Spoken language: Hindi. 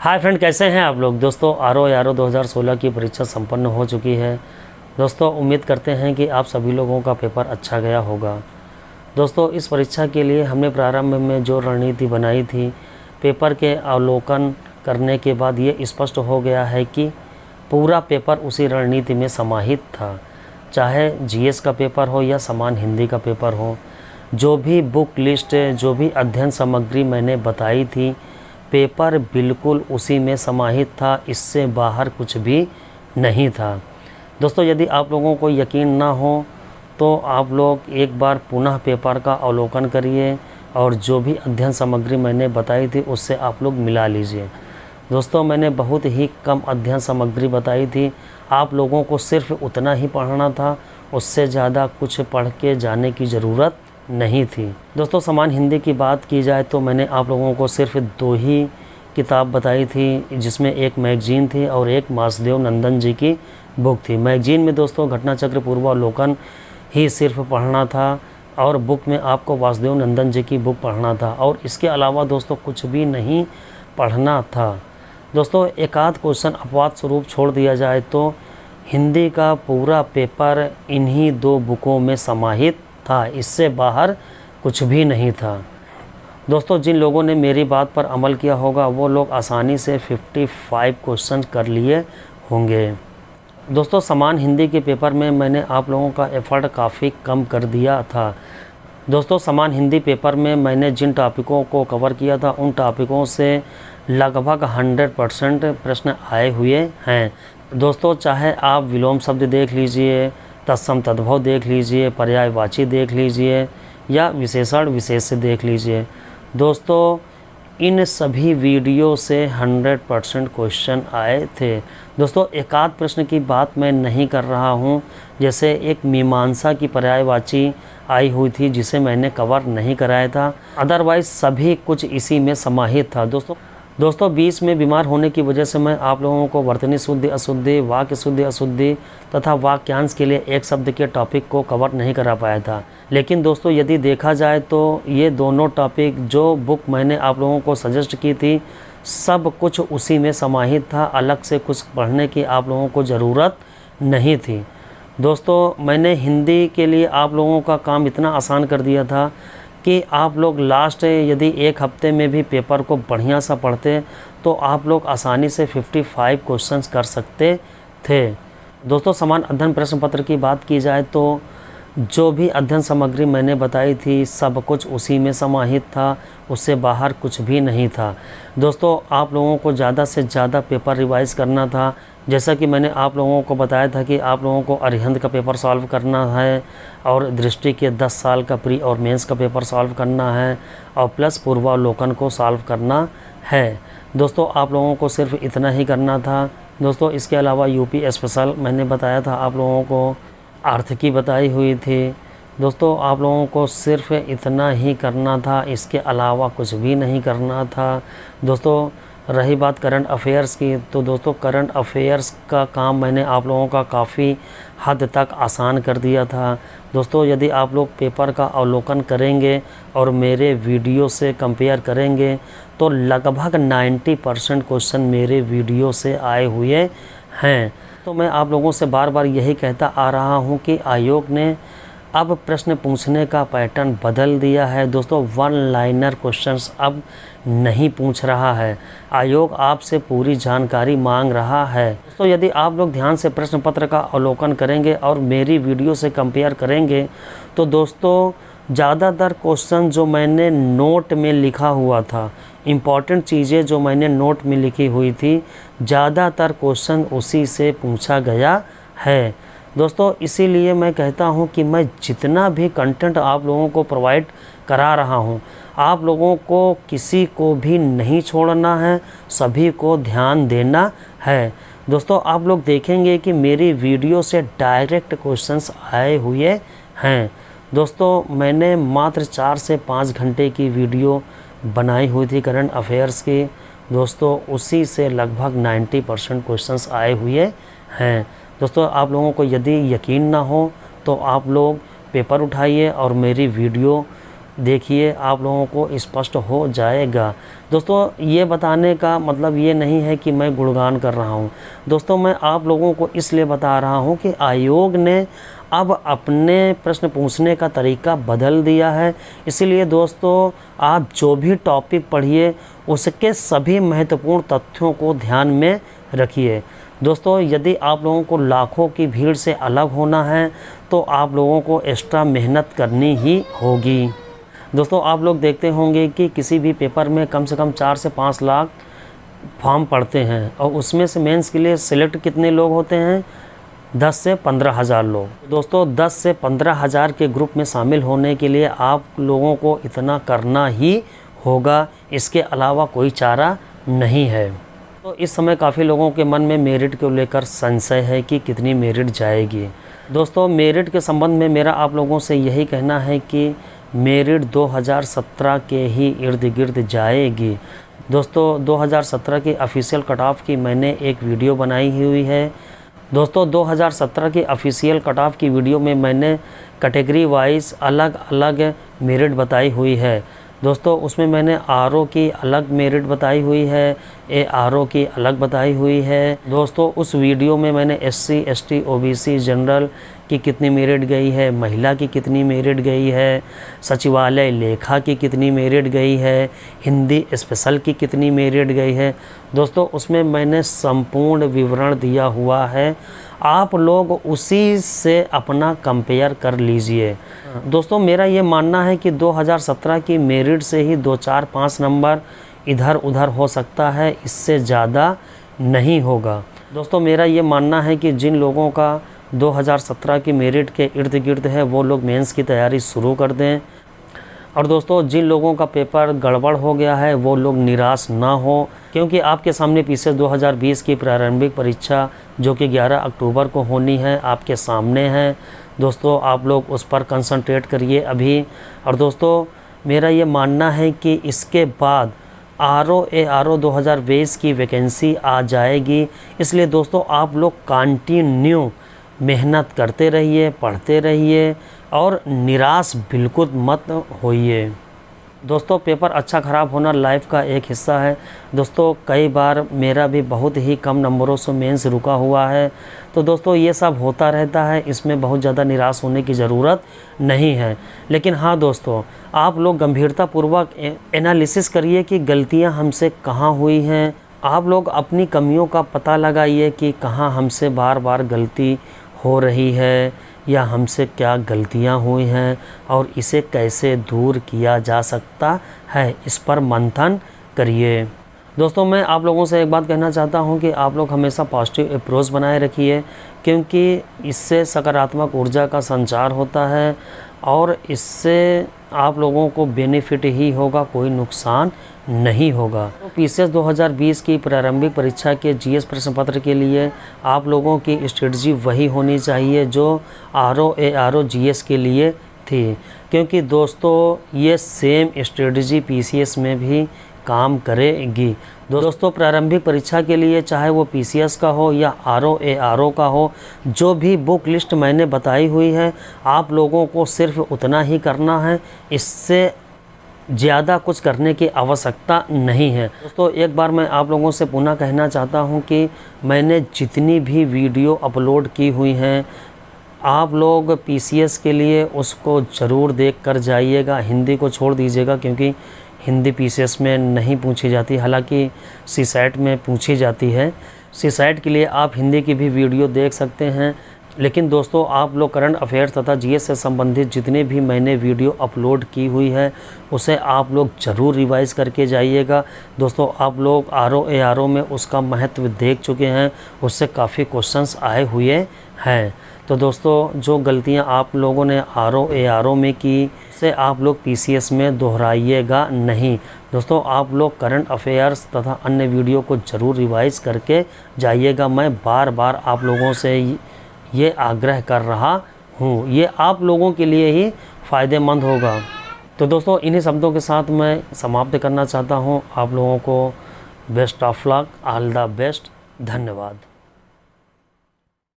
हाय फ्रेंड, कैसे हैं आप लोग। दोस्तों आर.ओ. 2016 की परीक्षा संपन्न हो चुकी है। दोस्तों उम्मीद करते हैं कि आप सभी लोगों का पेपर अच्छा गया होगा। दोस्तों इस परीक्षा के लिए हमने प्रारंभ में जो रणनीति बनाई थी, पेपर के अवलोकन करने के बाद ये स्पष्ट हो गया है कि पूरा पेपर उसी रणनीति में समाहित था। चाहे जीएस का पेपर हो या समान हिंदी का पेपर हो, जो भी बुक लिस्ट, जो भी अध्ययन सामग्री मैंने बताई थी, पेपर बिल्कुल उसी में समाहित था। इससे बाहर कुछ भी नहीं था। दोस्तों यदि आप लोगों को यकीन ना हो तो आप लोग एक बार पुनः पेपर का अवलोकन करिए और जो भी अध्ययन सामग्री मैंने बताई थी उससे आप लोग मिला लीजिए। दोस्तों मैंने बहुत ही कम अध्ययन सामग्री बताई थी, आप लोगों को सिर्फ उतना ही पढ़ना था, उससे ज़्यादा कुछ पढ़ के जाने की ज़रूरत नहीं थी। दोस्तों समान हिंदी की बात की जाए तो मैंने आप लोगों को सिर्फ 2 ही किताब बताई थी, जिसमें एक मैगजीन थी और एक वासुदेव नंदन जी की बुक थी। मैगजीन में दोस्तों घटनाचक्र पूर्वावलोकन ही सिर्फ पढ़ना था और बुक में आपको वासुदेव नंदन जी की बुक पढ़ना था और इसके अलावा दोस्तों कुछ भी नहीं पढ़ना था। दोस्तों एक आध क्वेश्चन अपवाद स्वरूप छोड़ दिया जाए तो हिंदी का पूरा पेपर इन्हीं 2 बुकों में समाहित था, इससे बाहर कुछ भी नहीं था। दोस्तों जिन लोगों ने मेरी बात पर अमल किया होगा वो लोग आसानी से 55 क्वेश्चन कर लिए होंगे। दोस्तों समान हिंदी के पेपर में मैंने आप लोगों का एफर्ट काफ़ी कम कर दिया था। दोस्तों समान हिंदी पेपर में मैंने जिन टॉपिकों को कवर किया था उन टॉपिकों से लगभग 100% प्रश्न आए हुए हैं। दोस्तों चाहे आप विलोम शब्द देख लीजिए, तत्सम तद्भव देख लीजिए, पर्यायवाची देख लीजिए या विशेषण विशेष से देख लीजिए, दोस्तों इन सभी वीडियो से 100% क्वेश्चन आए थे। दोस्तों एक आध प्रश्न की बात मैं नहीं कर रहा हूं, जैसे एक मीमांसा की पर्यायवाची आई हुई थी जिसे मैंने कवर नहीं कराया था, अदरवाइज सभी कुछ इसी में समाहित था। दोस्तों बीच में बीमार होने की वजह से मैं आप लोगों को वर्तनी शुद्धि अशुद्धि, वाक्य शुद्धि अशुद्धि तथा वाक्यांश के लिए एक शब्द के टॉपिक को कवर नहीं करा पाया था। लेकिन दोस्तों यदि देखा जाए तो ये दोनों टॉपिक जो बुक मैंने आप लोगों को सजेस्ट की थी, सब कुछ उसी में समाहित था। अलग से कुछ पढ़ने की आप लोगों को ज़रूरत नहीं थी। दोस्तों मैंने हिंदी के लिए आप लोगों का काम इतना आसान कर दिया था कि आप लोग लास्ट यदि 1 हफ्ते में भी पेपर को बढ़िया सा पढ़ते तो आप लोग आसानी से 55 क्वेश्चंस कर सकते थे। दोस्तों समान अध्ययन प्रश्न पत्र की बात की जाए तो जो भी अध्ययन सामग्री मैंने बताई थी सब कुछ उसी में समाहित था, उससे बाहर कुछ भी नहीं था। दोस्तों आप लोगों को ज़्यादा से ज़्यादा पेपर रिवाइज़ करना था। जैसा कि मैंने आप लोगों को बताया था कि आप लोगों को अरिहंत का पेपर सॉल्व करना है और दृष्टि के 10 साल का प्री और मेंस का पेपर सॉल्व करना है और प्लस पूर्वावलोकन को सॉल्व करना है। दोस्तों आप लोगों को सिर्फ इतना ही करना था। दोस्तों इसके अलावा यूपी स्पेशल मैंने बताया था, आप लोगों को अर्थ की बताई हुई थी। दोस्तों आप लोगों को सिर्फ इतना ही करना था, इसके अलावा कुछ भी नहीं करना था। दोस्तों रही बात करंट अफेयर्स की, तो दोस्तों करंट अफेयर्स का काम मैंने आप लोगों का काफ़ी हद तक आसान कर दिया था। दोस्तों यदि आप लोग पेपर का अवलोकन करेंगे और मेरे वीडियो से कंपेयर करेंगे तो लगभग 90% क्वेश्चन मेरे वीडियो से आए हुए हैं। तो मैं आप लोगों से बार बार यही कहता आ रहा हूं कि आयोग ने अब प्रश्न पूछने का पैटर्न बदल दिया है। दोस्तों 1 लाइनर क्वेश्चंस अब नहीं पूछ रहा है, आयोग आपसे पूरी जानकारी मांग रहा है। दोस्तों यदि आप लोग ध्यान से प्रश्न पत्र का अवलोकन करेंगे और मेरी वीडियो से कंपेयर करेंगे तो दोस्तों ज़्यादातर क्वेश्चन जो मैंने नोट में लिखा हुआ था, इम्पॉर्टेंट चीज़ें जो मैंने नोट में लिखी हुई थी, ज़्यादातर क्वेश्चन उसी से पूछा गया है। दोस्तों इसीलिए मैं कहता हूं कि मैं जितना भी कंटेंट आप लोगों को प्रोवाइड करा रहा हूं, आप लोगों को किसी को भी नहीं छोड़ना है, सभी को ध्यान देना है। दोस्तों आप लोग देखेंगे कि मेरी वीडियो से डायरेक्ट क्वेश्चंस आए हुए हैं। दोस्तों मैंने मात्र 4 से 5 घंटे की वीडियो बनाई हुई थी करंट अफेयर्स की। दोस्तों उसी से लगभग 90% क्वेश्चंस आए हुए हैं। दोस्तों आप लोगों को यदि यकीन ना हो तो आप लोग पेपर उठाइए और मेरी वीडियो देखिए आप लोगों को स्पष्ट हो जाएगा। दोस्तों ये बताने का मतलब ये नहीं है कि मैं गुणगान कर रहा हूँ। दोस्तों मैं आप लोगों को इसलिए बता रहा हूँ कि आयोग ने अब अपने प्रश्न पूछने का तरीका बदल दिया है। इसीलिए दोस्तों आप जो भी टॉपिक पढ़िए उसके सभी महत्वपूर्ण तथ्यों को ध्यान में रखिए। दोस्तों यदि आप लोगों को लाखों की भीड़ से अलग होना है तो आप लोगों को एक्स्ट्रा मेहनत करनी ही होगी। दोस्तों आप लोग देखते होंगे कि किसी भी पेपर में कम से कम 4 से 5 लाख फॉर्म पढ़ते हैं और उसमें से मेंस के लिए सिलेक्ट कितने लोग होते हैं? 10 से 15 हज़ार लोग। दोस्तों 10 से 15 हज़ार के ग्रुप में शामिल होने के लिए आप लोगों को इतना करना ही होगा, इसके अलावा कोई चारा नहीं है। तो इस समय काफ़ी लोगों के मन में मेरिट को लेकर संशय है कि कितनी मेरिट जाएगी। दोस्तों मेरिट के संबंध में मेरा आप लोगों से यही कहना है कि मेरिट 2017 के ही इर्द गिर्द जाएगी। दोस्तों 2017 की ऑफिशियल कट ऑफ की मैंने एक वीडियो बनाई हुई है। दोस्तों 2017 की ऑफिशियल कट ऑफ की वीडियो में मैंने कैटेगरी वाइज अलग अलग मेरिट बताई हुई है। दोस्तों उसमें मैंने आरओ की अलग मेरिट बताई हुई है, एआरओ की अलग बताई हुई है। दोस्तों उस वीडियो में मैंने एससी, एसटी, ओबीसी, जनरल की कितनी मेरिट गई है, महिला की कितनी मेरिट गई है, सचिवालय लेखा की कितनी मेरिट गई है, हिंदी स्पेशल की कितनी मेरिट गई है। दोस्तों उसमें मैंने संपूर्ण विवरण दिया हुआ है, आप लोग उसी से अपना कंपेयर कर लीजिए। दोस्तों मेरा ये मानना है कि 2017 की मेरिट से ही 2, 4, 5 नंबर इधर उधर हो सकता है, इससे ज़्यादा नहीं होगा। दोस्तों मेरा ये मानना है कि जिन लोगों का 2017 की मेरिट के इर्द गिर्द है वो लोग मेंस की तैयारी शुरू कर दें। और दोस्तों जिन लोगों का पेपर गड़बड़ हो गया है वो लोग निराश ना हो, क्योंकि आपके सामने पीसीएस 2020 की प्रारंभिक परीक्षा जो कि 11 अक्टूबर को होनी है आपके सामने है। दोस्तों आप लोग उस पर कंसंट्रेट करिए अभी। और दोस्तों मेरा ये मानना है कि इसके बाद आरओ एआरओ 2020 की वैकेंसी आ जाएगी। इसलिए दोस्तों आप लोग कंटिन्यू मेहनत करते रहिए, पढ़ते रहिए और निराश बिल्कुल मत होइए। दोस्तों पेपर अच्छा ख़राब होना लाइफ का एक हिस्सा है। दोस्तों कई बार मेरा भी बहुत ही कम नंबरों से मेंस रुका हुआ है। तो दोस्तों ये सब होता रहता है, इसमें बहुत ज़्यादा निराश होने की ज़रूरत नहीं है। लेकिन हाँ दोस्तों आप लोग गंभीरतापूर्वक एनालिसिस करिए कि गलतियाँ हमसे कहाँ हुई हैं। आप लोग अपनी कमियों का पता लगाइए कि कहाँ हमसे बार बार गलती हो रही है या हमसे क्या गलतियां हुई हैं और इसे कैसे दूर किया जा सकता है, इस पर मंथन करिए। दोस्तों मैं आप लोगों से एक बात कहना चाहता हूं कि आप लोग हमेशा पॉजिटिव अप्रोच बनाए रखिए, क्योंकि इससे सकारात्मक ऊर्जा का संचार होता है और इससे आप लोगों को बेनिफिट ही होगा, कोई नुकसान नहीं होगा। तो पीसीएस 2020 की प्रारंभिक परीक्षा के जीएस प्रश्न पत्र के लिए आप लोगों की स्ट्रेटजी वही होनी चाहिए जो आरओ एआरओ जीएस के लिए थी, क्योंकि दोस्तों ये सेम स्ट्रेटजी पीसीएस में भी काम करेगी। दोस्तों प्रारंभिक परीक्षा के लिए चाहे वो पीसीएस का हो या आरओ एआरओ का हो, जो भी बुक लिस्ट मैंने बताई हुई है आप लोगों को सिर्फ उतना ही करना है, इससे ज़्यादा कुछ करने की आवश्यकता नहीं है। दोस्तों एक बार मैं आप लोगों से पुनः कहना चाहता हूं कि मैंने जितनी भी वीडियो अपलोड की हुई हैं आप लोग पीसीएस के लिए उसको ज़रूर देख कर जाइएगा। हिंदी को छोड़ दीजिएगा, क्योंकि हिंदी पीसीएस में नहीं पूछी जाती, हालांकि सीसैट में पूछी जाती है। सीसैट के लिए आप हिंदी की भी वीडियो देख सकते हैं। लेकिन दोस्तों आप लोग करंट अफेयर्स तथा जीएस से संबंधित जितने भी मैंने वीडियो अपलोड की हुई है उसे आप लोग ज़रूर रिवाइज़ करके जाइएगा। दोस्तों आप लोग आरओ एआरओ में उसका महत्व देख चुके हैं, उससे काफ़ी क्वेश्चंस आए हुए हैं। तो दोस्तों जो गलतियां आप लोगों ने आरओ एआरओ में की से आप लोग पीसीएस में दोहराइएगा नहीं। दोस्तों आप लोग करंट अफेयर्स तथा अन्य वीडियो को ज़रूर रिवाइज़ करके जाइएगा। मैं बार बार आप लोगों से ये आग्रह कर रहा हूँ, ये आप लोगों के लिए ही फ़ायदेमंद होगा। तो दोस्तों इन्हीं शब्दों के साथ मैं समाप्त करना चाहता हूँ। आप लोगों को best of luck, all the best, धन्यवाद।